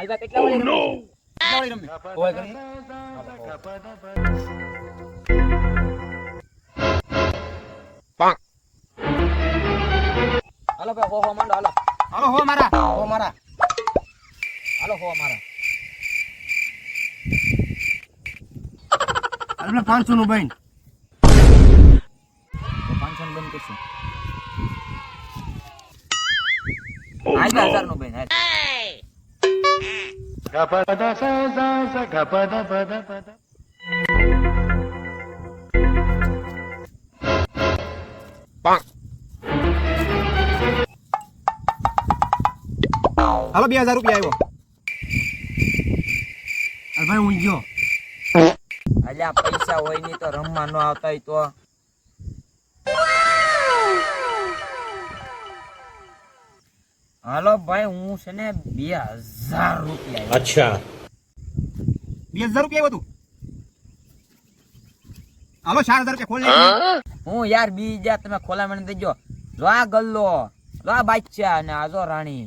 હાલ ભાઈ કેટલા વાળી રમી કેટલા વાળી રમી ઓય કરી હાલો ભાઈ હો માંડો હાલો હાલો હો મારા હાલો હો મારા આપણે 500 નું બન 500 બંધ કરશું હાલ 1000 નું બેન હાલ હાલો 2000 રૂપિયા આવ્યો અરે ભાઈ હું ગયો અલ્યા પૈસા હોય ની તો રમવા ન આવતા હોય તો હાલો ભાઈ હું છે ને 2000 રૂપિયા अच्छा 2000 રૂપિયા આવ્યો તું હાલો 4000 રૂપિયા ખોલ નાખ હું યાર બીજા તમે ખોલા મને દેજો જો આ ગલ્લો જો આ બાદશાહ અને આ જો રાણી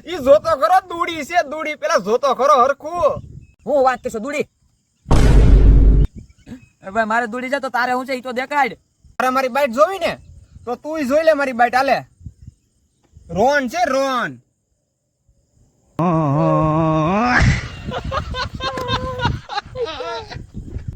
ઈ જોતો ખરો દૂડી છે દૂડી પેલા જોતો ખરો હરખું હું વાત કરશો દૂડી ભાઈ મારે દૂડી છે તો તારે હું છે ઈ તો દેખાડ અરે મારી બાઈટ જોવી ને તો તુંય જોઈ લે મારી બાઈટ હાલે રોન છે રોન